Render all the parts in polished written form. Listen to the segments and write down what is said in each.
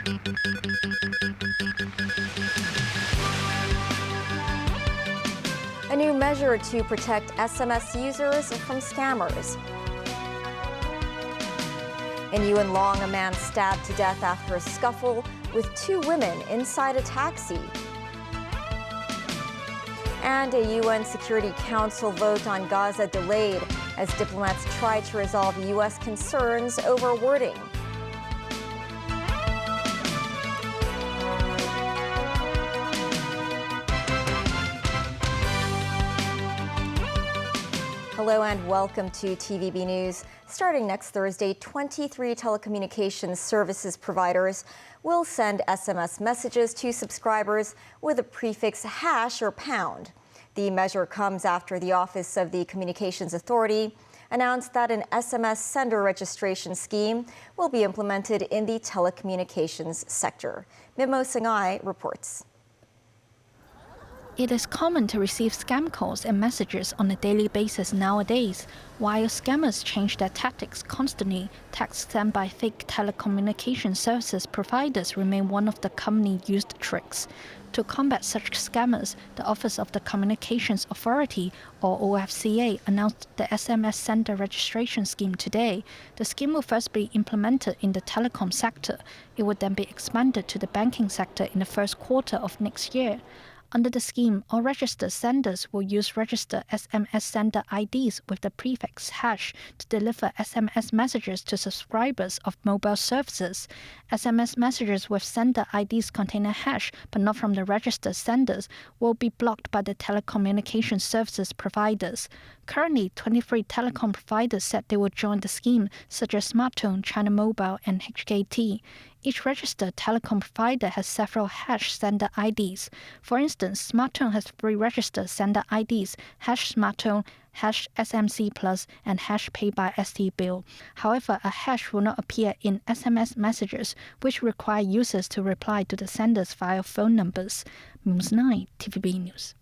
A new measure to protect SMS users from scammers. In Yuen Long, a man stabbed to death after a scuffle with two women inside a taxi. And a UN Security Council vote on Gaza delayed as diplomats try to resolve U.S. concerns over wording. Hello and welcome to TVB News. Starting next Thursday, 23 telecommunications services providers will send SMS messages to subscribers with a prefix hash or pound. The measure comes after the Office of the Communications Authority announced that an SMS sender registration scheme will be implemented in the telecommunications sector. Mimo Sangai reports. It is common to receive scam calls and messages on a daily basis nowadays. While scammers change their tactics constantly, texts sent by fake telecommunication services providers remain one of the commonly used tricks. To combat such scammers, the Office of the Communications Authority, or OFCA, announced the SMS sender registration scheme today. The scheme will first be implemented in the telecom sector. It would then be expanded to the banking sector in the first quarter of next year. Under the scheme, all registered senders will use registered SMS sender IDs with the prefix hash to deliver SMS messages to subscribers of mobile services. SMS messages with sender IDs containing a hash but not from the registered senders will be blocked by the telecommunication services providers. Currently, 23 telecom providers said they will join the scheme, such as SmarTone, China Mobile, and HKT. Each registered telecom provider has several hash sender IDs. For instance, SmarTone has 3 registered sender IDs, hash SmarTone, hash SMC Plus, and hash Pay by ST Bill. However, a hash will not appear in SMS messages, which require users to reply to the senders via phone numbers. News 9, TVB News.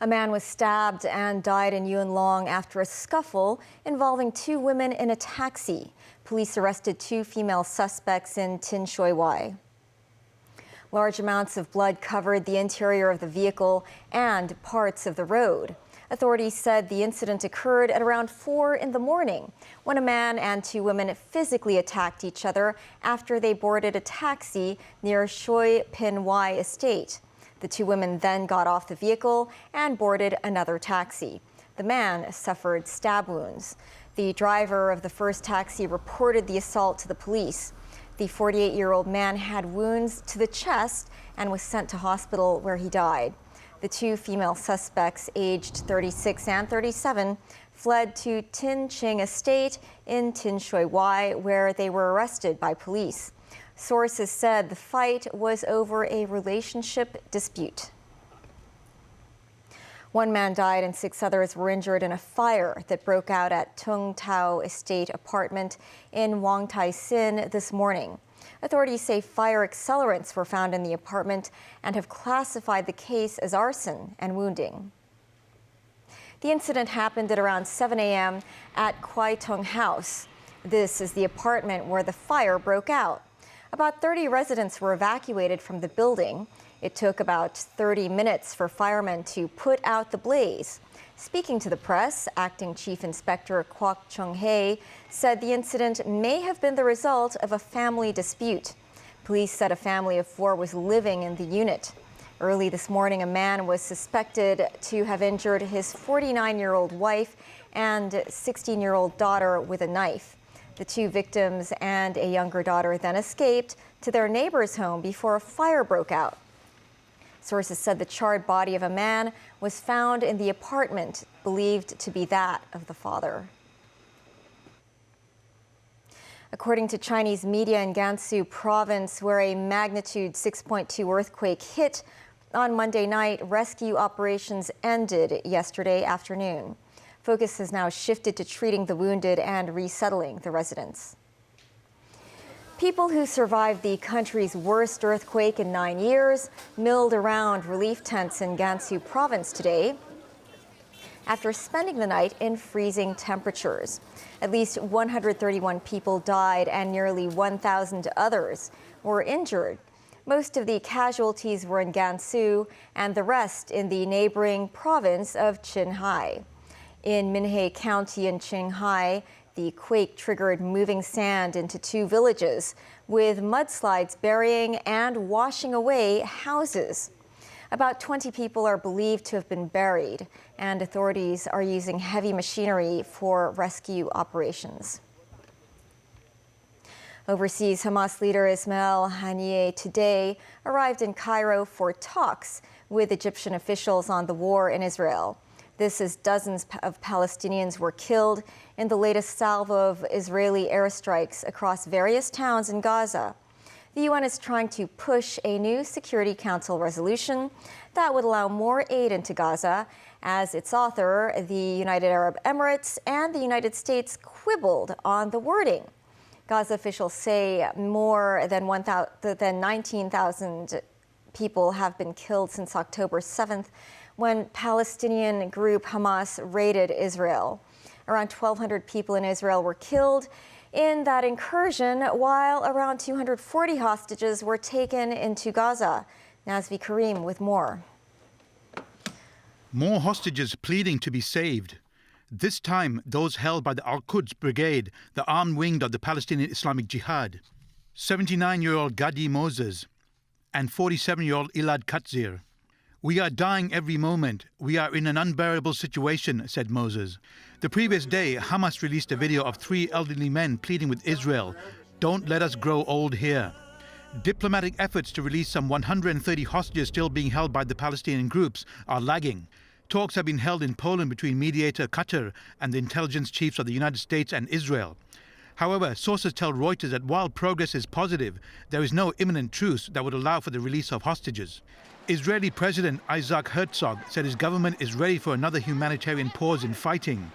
A man was stabbed and died in Yuen Long after a scuffle involving two women in a taxi. Police arrested 2 female suspects in Tin Shui Wai. Large amounts of blood covered the interior of the vehicle and parts of the road. Authorities said the incident occurred at around 4 in the morning when a man and 2 women physically attacked each other after they boarded a taxi near Shui Pin Wai Estate. The 2 women then got off the vehicle and boarded another taxi. The man suffered stab wounds. The driver of the first taxi reported the assault to the police. The 48-year-old man had wounds to the chest and was sent to hospital where he died. The 2 female suspects, aged 36 and 37, fled to Tin Ching Estate in Tin Shui Wai, where they were arrested by police. Sources said the fight was over a relationship dispute. 1 man died and 6 others were injured in a fire that broke out at Tung Tau Estate apartment in Wong Tai Sin this morning. Authorities say fire accelerants were found in the apartment and have classified the case as arson and wounding. The incident happened at around 7 a.m. at Kwai Tung House. This is the apartment where the fire broke out. About 30 residents were evacuated from the building. It took about 30 minutes for firemen to put out the blaze. Speaking to the press, Acting Chief Inspector Kwok Chung-hae said the incident may have been the result of a family dispute. Police said a family of 4 was living in the unit. Early this morning, a man was suspected to have injured his 49-year-old wife and 16-year-old daughter with a knife. The 2 victims and a younger daughter then escaped to their neighbor's home before a fire broke out. Sources said the charred body of a man was found in the apartment, believed to be that of the father. According to Chinese media in Gansu province, where a magnitude 6.2 earthquake hit on Monday night, rescue operations ended yesterday afternoon. Focus has now shifted to treating the wounded and resettling the residents. People who survived the country's worst earthquake in 9 years milled around relief tents in Gansu province today. after spending the night in freezing temperatures. At least 131 people died and nearly 1,000 others were injured. Most of the casualties were in Gansu and the rest in the neighboring province of Qinghai. In Minhe County in Qinghai, the quake triggered moving sand into 2 villages, with mudslides burying and washing away houses. About 20 people are believed to have been buried, and authorities are using heavy machinery for rescue operations. Overseas, Hamas leader Ismail Haniyeh today arrived in Cairo for talks with Egyptian officials on the war in Israel. This as dozens of Palestinians were killed in the latest salvo of Israeli airstrikes across various towns in Gaza. The UN is trying to push a new Security Council resolution that would allow more aid into Gaza, as its author, the United Arab Emirates and the United States, quibbled on the wording. Gaza officials say more than 19,000 people have been killed since October 7th, when Palestinian group Hamas raided Israel. Around 1,200 people in Israel were killed in that incursion, while around 240 hostages were taken into Gaza. Nazvi Karim with more. More hostages pleading to be saved. This time, those held by the Al-Quds Brigade, the armed wing of the Palestinian Islamic Jihad. 79-year-old Gadi Moses and 47-year-old Ilad Katzir. "We are dying every moment. We are in an unbearable situation," said Moses. The previous day, Hamas released a video of 3 elderly men pleading with Israel, "Don't let us grow old here." Diplomatic efforts to release some 130 hostages still being held by the Palestinian groups are lagging. Talks have been held in Poland between mediator Qatar and the intelligence chiefs of the United States and Israel. However, sources tell Reuters that while progress is positive, there is no imminent truce that would allow for the release of hostages. Israeli President Isaac Herzog said his government is ready for another humanitarian pause in fighting.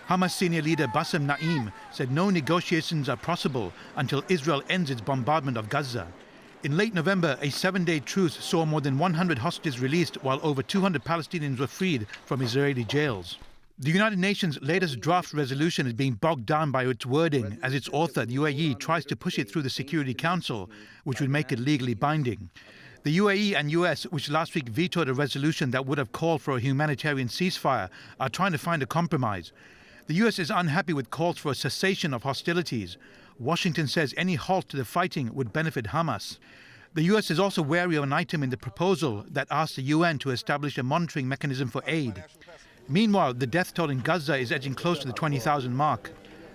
Hamas senior leader Bassem Naim said no negotiations are possible until Israel ends its bombardment of Gaza. In late November, a 7-day truce saw more than 100 hostages released, while over 200 Palestinians were freed from Israeli jails. The United Nations' latest draft resolution is being bogged down by its wording as its author, the UAE, tries to push it through the Security Council, which would make it legally binding. The UAE and US, which last week vetoed a resolution that would have called for a humanitarian ceasefire, are trying to find a compromise. The US is unhappy with calls for a cessation of hostilities. Washington says any halt to the fighting would benefit Hamas. The US is also wary of an item in the proposal that asks the UN to establish a monitoring mechanism for aid. Meanwhile, the death toll in Gaza is edging close to the 20,000 mark.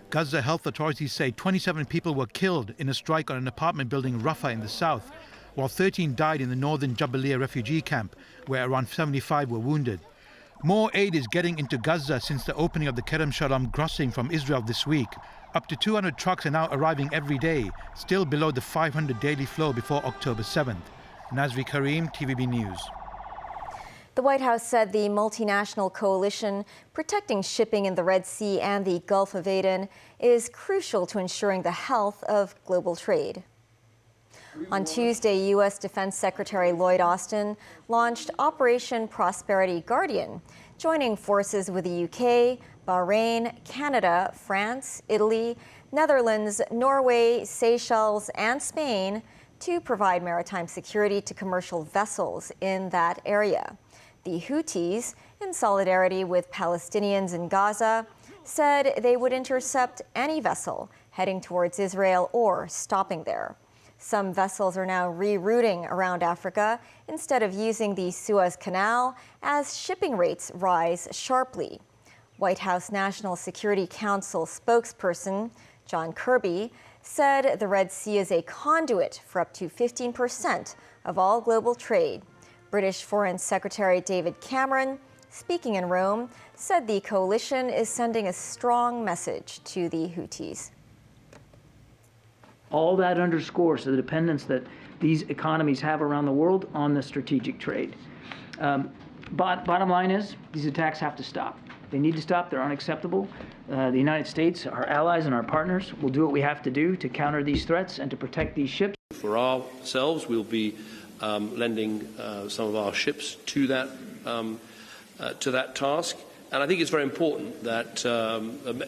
Gaza health authorities say 27 people were killed in a strike on an apartment building in Rafah in the south, while 13 died in the northern Jabalia refugee camp, where around 75 were wounded. More aid is getting into Gaza since the opening of the Kerem Shalom crossing from Israel this week. Up to 200 trucks are now arriving every day, still below the 500 daily flow before October 7th. Nazvi Karim, TVB News. The White House said the multinational coalition protecting shipping in the Red Sea and the Gulf of Aden is crucial to ensuring the health of global trade. On Tuesday, U.S. Defense Secretary Lloyd Austin launched Operation Prosperity Guardian, joining forces with the UK, Bahrain, Canada, France, Italy, Netherlands, Norway, Seychelles, and Spain to provide maritime security to commercial vessels in that area. The Houthis, in solidarity with Palestinians in Gaza, said they would intercept any vessel heading towards Israel or stopping there. Some vessels are now rerouting around Africa instead of using the Suez Canal as shipping rates rise sharply. White House National Security Council spokesperson John Kirby said the Red Sea is a conduit for up to 15% of all global trade. British Foreign Secretary David Cameron, speaking in Rome, said the coalition is sending a strong message to the Houthis. All that underscores the dependence that these economies have around the world on the strategic trade. Bottom line is, these attacks have to stop. They need to stop. They're unacceptable. The United States, our allies and our partners, will do what we have to do to counter these threats and to protect these ships. For ourselves, we'll be lending some of our ships to that task. And I think it's very important that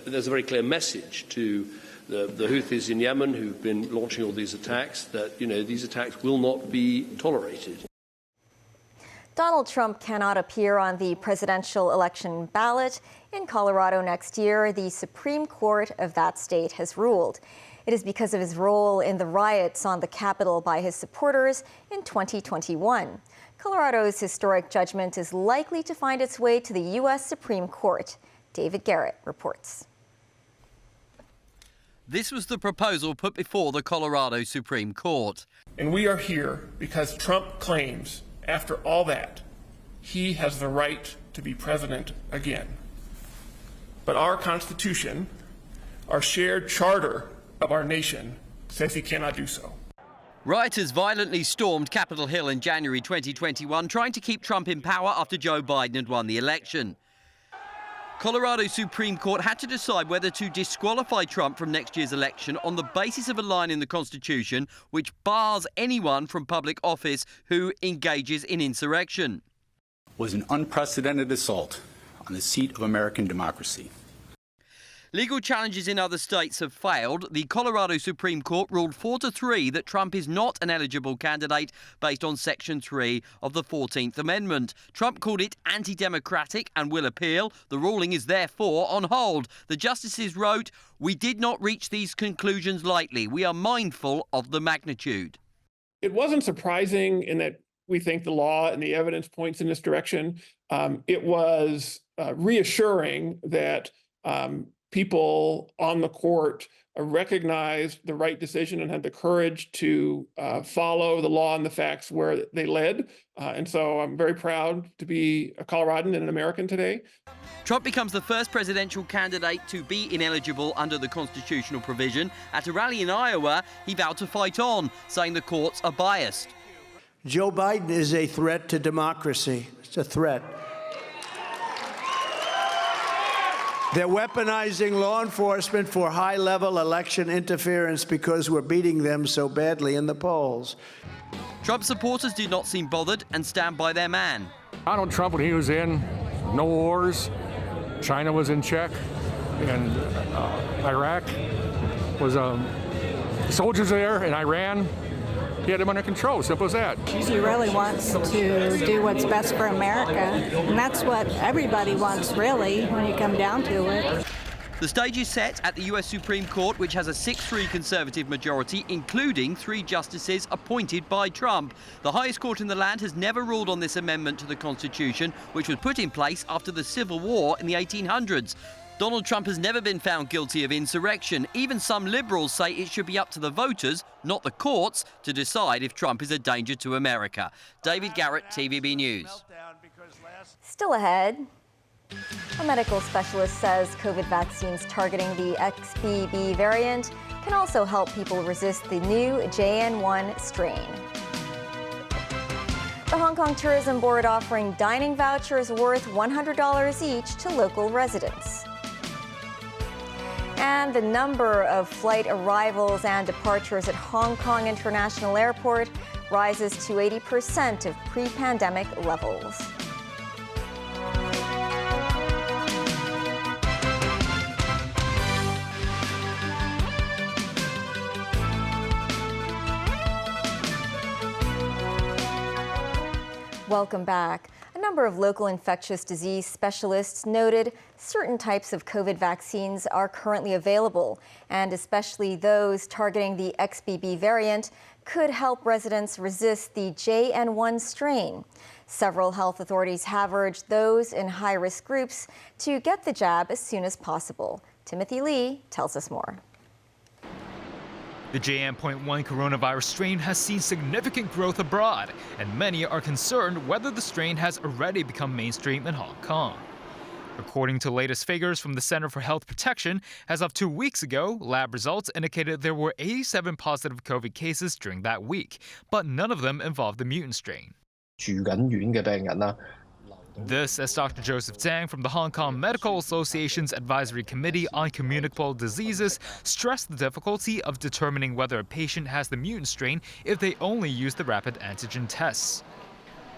there's a very clear message to the Houthis in Yemen who've been launching all these attacks that, these attacks will not be tolerated. Donald Trump cannot appear on the presidential election ballot in Colorado next year, the Supreme Court of that state has ruled. It is because of his role in the riots on the Capitol by his supporters in 2021. Colorado's historic judgment is likely to find its way to the U.S. Supreme Court. David Garrett reports. This was the proposal put before the Colorado Supreme Court. And we are here because Trump claims, after all that, he has the right to be president again. But our Constitution, our shared charter of our nation, says he cannot do so. Rioters violently stormed Capitol Hill in January 2021, trying to keep Trump in power after Joe Biden had won the election. Colorado Supreme Court had to decide whether to disqualify Trump from next year's election on the basis of a line in the Constitution which bars anyone from public office who engages in insurrection. Was an unprecedented assault on the seat of American democracy. Legal challenges in other states have failed. The Colorado Supreme Court ruled 4-3 that Trump is not an eligible candidate based on Section 3 of the 14th Amendment. Trump called it anti-democratic and will appeal. The ruling is therefore on hold. The justices wrote, "We did not reach these conclusions lightly. We are mindful of the magnitude." It wasn't surprising in that we think the law and the evidence points in this direction. It was reassuring that people on the court recognized the right decision and had the courage to follow the law and the facts where they led. And so I'm very proud to be a Coloradan and an American today. Trump becomes the first presidential candidate to be ineligible under the constitutional provision. At a rally in Iowa, he vowed to fight on, saying the courts are biased. Joe Biden is a threat to democracy. It's a threat. They're weaponizing law enforcement for high-level election interference because we're beating them so badly in the polls. Trump supporters did not seem bothered and stand by their man. Donald Trump, when he was in, no wars, China was in check, and Iraq was soldiers there, in Iran. He had him under control, simple as that. He really wants to do what's best for America, and that's what everybody wants, really, when you come down to it. The stage is set at the U.S. Supreme Court, which has a 6-3 Conservative majority, including 3 justices appointed by Trump. The highest court in the land has never ruled on this amendment to the Constitution, which was put in place after the Civil War in the 1800s. Donald Trump has never been found guilty of insurrection. Even some liberals say it should be up to the voters, not the courts, to decide if Trump is a danger to America. David Garrett, TVB News. Still ahead, a medical specialist says COVID vaccines targeting the XBB variant can also help people resist the new JN1 strain. The Hong Kong Tourism Board offering dining vouchers worth $100 each to local residents. And the number of flight arrivals and departures at Hong Kong International Airport rises to 80% of pre-pandemic levels. Welcome back. A number of local infectious disease specialists noted certain types of COVID vaccines are currently available, and especially those targeting the XBB variant could help residents resist the JN1 strain. Several health authorities have urged those in high-risk groups to get the jab as soon as possible. Timothy Lee tells us more. The JN.1 coronavirus strain has seen significant growth abroad, and many are concerned whether the strain has already become mainstream in Hong Kong. According to latest figures from the Center for Health Protection, as of 2 weeks ago, lab results indicated there were 87 positive COVID cases during that week, but none of them involved the mutant strain. This, as Dr. Joseph Zhang from the Hong Kong Medical Association's Advisory Committee on Communicable Diseases stressed the difficulty of determining whether a patient has the mutant strain if they only use the rapid antigen tests.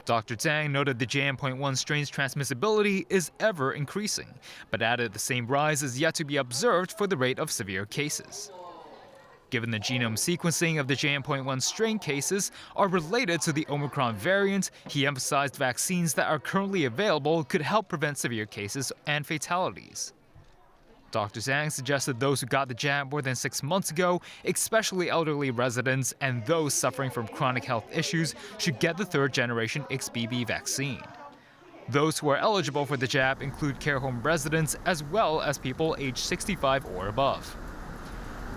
Dr. Zhang noted the JN.1 strain's transmissibility is ever increasing, but added the same rise is yet to be observed for the rate of severe cases. Given the genome sequencing of the JN.1 strain cases are related to the Omicron variant, he emphasized vaccines that are currently available could help prevent severe cases and fatalities. Dr. Zhang suggested those who got the jab more than 6 months ago, especially elderly residents and those suffering from chronic health issues, should get the third-generation XBB vaccine. Those who are eligible for the jab include care home residents as well as people aged 65 or above.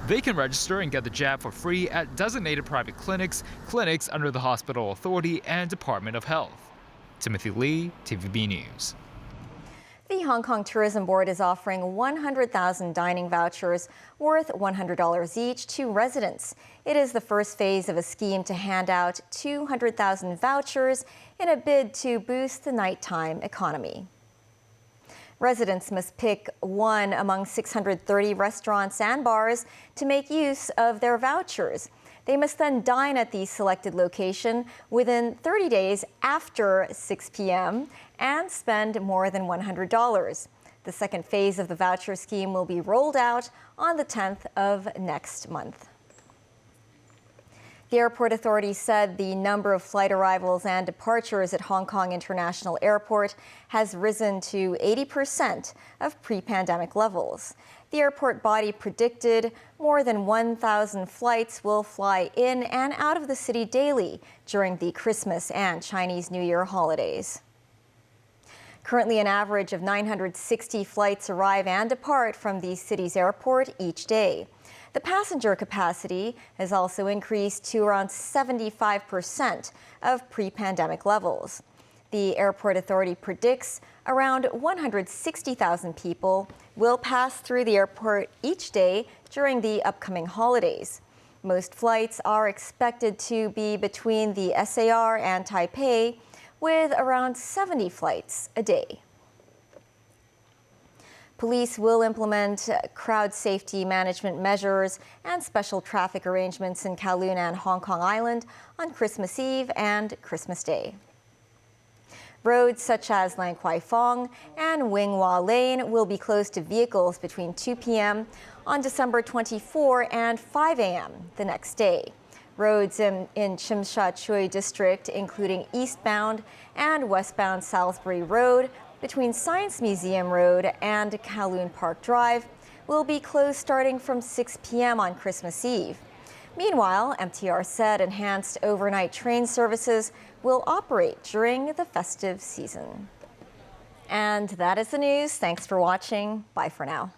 They can register and get the jab for free at designated private clinics, clinics under the Hospital Authority and Department of Health. Timothy Lee, TVB News. The Hong Kong Tourism Board is offering 100,000 dining vouchers worth $100 each to residents. It is the first phase of a scheme to hand out 200,000 vouchers in a bid to boost the nighttime economy. Residents must pick one among 630 restaurants and bars to make use of their vouchers. They must then dine at the selected location within 30 days after 6 p.m. and spend more than $100. The second phase of the voucher scheme will be rolled out on the 10th of next month. The airport authority said the number of flight arrivals and departures at Hong Kong International Airport has risen to 80% of pre-pandemic levels. The airport body predicted more than 1,000 flights will fly in and out of the city daily during the Christmas and Chinese New Year holidays. Currently, an average of 960 flights arrive and depart from the city's airport each day. The passenger capacity has also increased to around 75% of pre-pandemic levels. The airport authority predicts around 160,000 people will pass through the airport each day during the upcoming holidays. Most flights are expected to be between the SAR and Taipei, with around 70 flights a day. Police will implement crowd safety management measures and special traffic arrangements in Kowloon and Hong Kong Island on Christmas Eve and Christmas Day. Roads such as Lang Kwai Fong and Wing Hua Lane will be closed to vehicles between 2 p.m. on December 24 and 5 a.m. the next day. Roads in Tsim Sha Tsui district, including eastbound and westbound Salisbury Road, between Science Museum Road and Kowloon Park Drive, will be closed starting from 6 p.m. on Christmas Eve. Meanwhile, MTR said enhanced overnight train services will operate during the festive season. And that is the news. Thanks for watching. Bye for now.